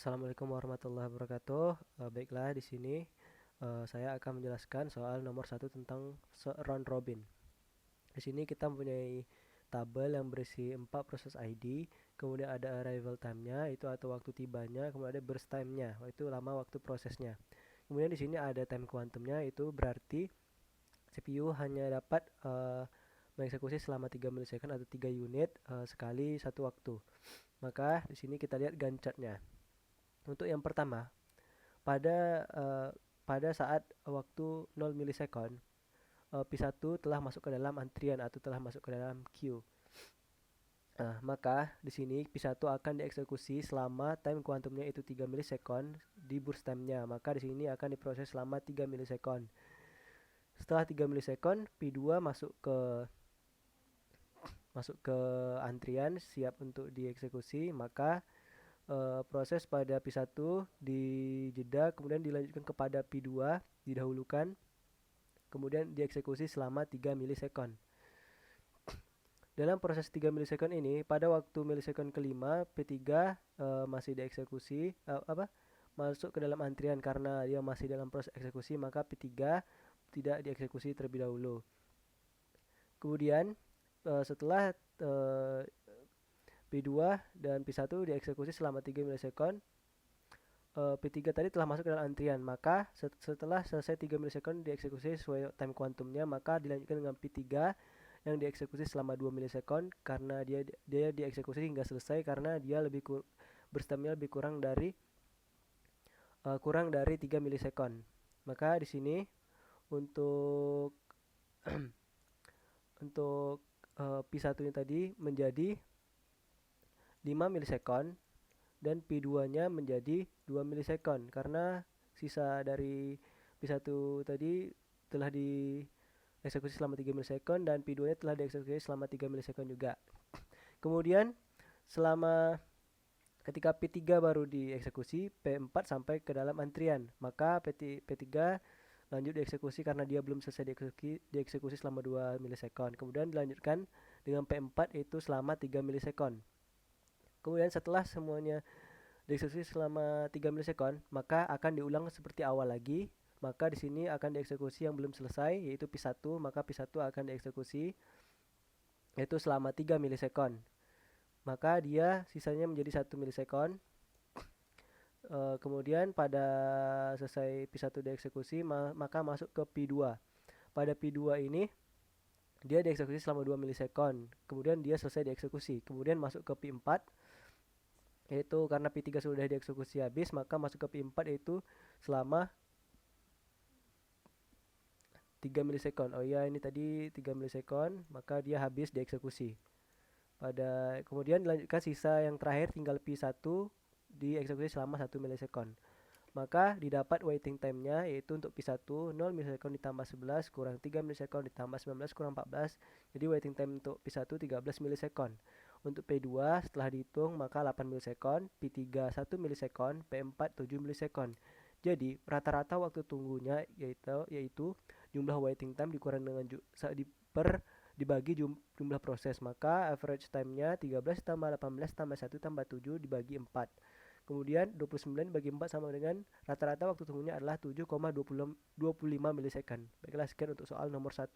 Assalamualaikum warahmatullahi wabarakatuh. Baiklah, di sini saya akan menjelaskan soal nomor satu tentang round robin. Di sini kita mempunyai tabel yang berisi 4 proses ID, kemudian ada arrival time-nya, itu atau waktu tibanya, kemudian ada burst time-nya, itu lama waktu prosesnya. Kemudian di sini ada time quantum-nya, itu berarti CPU hanya dapat mengeksekusi selama 3 milisekund atau 3 unit sekali satu waktu. Maka di sini kita lihat Gantt chart-nya. Untuk yang pertama, pada uh, pada saat waktu 0 milisekund, P1 telah masuk ke dalam antrian atau telah masuk ke dalam queue. Maka di sini P1 akan dieksekusi selama time kuantumnya itu 3 milisekund di burst time-nya. Maka di sini akan diproses selama 3 milisekund. Setelah 3 milisekund, P2 masuk ke antrian siap untuk dieksekusi, maka proses pada P1 dijeda, kemudian dilanjutkan kepada P2, didahulukan, kemudian dieksekusi selama 3 milisekund. Dalam proses 3 milisekund ini, pada waktu milisekund kelima, P3 masih dieksekusi, masuk ke dalam antrian karena dia masih dalam proses eksekusi, maka P3 tidak dieksekusi terlebih dahulu. Kemudian setelah P2 dan P1 dieksekusi selama 3 milisekund, P3 tadi telah masuk ke dalam antrian, maka setelah selesai 3 milisekund dieksekusi sesuai time kuantumnya, maka dilanjutkan dengan P3 yang dieksekusi selama 2 milisekund karena dia dieksekusi hingga selesai karena dia burst time-nya lebih kurang dari 3 milisekund. Maka di sini untuk untuk P1 ini tadi menjadi 5 milisekund dan P2-nya menjadi 2 milisekund karena sisa dari P1 tadi telah dieksekusi selama 3 milisekund dan P2-nya telah dieksekusi selama 3 milisekund juga. Kemudian ketika P3 baru dieksekusi, P4 sampai ke dalam antrian, maka P3 lanjut dieksekusi karena dia belum selesai dieksekusi selama 2 milisekund. Kemudian dilanjutkan dengan P4 itu selama 3 milisekund. Kemudian setelah semuanya dieksekusi selama 3 milisekund, maka akan diulang seperti awal lagi. Maka di sini akan dieksekusi yang belum selesai, yaitu P1, maka P1 akan dieksekusi yaitu selama 3 milisekund. Maka dia sisanya menjadi 1 milisekund. Kemudian pada selesai P1 dieksekusi, maka masuk ke P2. Pada P2 ini dia dieksekusi selama 2 milisekund. Kemudian dia selesai dieksekusi. Kemudian masuk ke P4, yaitu karena P3 sudah dieksekusi habis, maka masuk ke P4 yaitu selama 3 milisekund. Oh iya, ini tadi 3 milisekund, maka dia habis dieksekusi. Kemudian dilanjutkan sisa yang terakhir tinggal P1 dieksekusi selama 1 milisekund. Maka didapat waiting time-nya yaitu untuk P1 0 milisekund ditambah 11 kurang 3 milisekund ditambah 19 kurang 14. Jadi waiting time untuk P1 13 milisekund. Untuk P2 setelah dihitung maka 8 milisekund, P3 1 milisekund, P4 7 milisekund. Jadi rata-rata waktu tunggunya yaitu jumlah waiting time dikurang dengan dibagi jumlah proses, maka average time-nya 13 tambah 18 tambah 1 tambah 7 dibagi 4. Kemudian 29 dibagi 4 sama dengan rata-rata waktu tunggunya adalah 7,25 milisekund. Baiklah, sekian untuk soal nomor 1.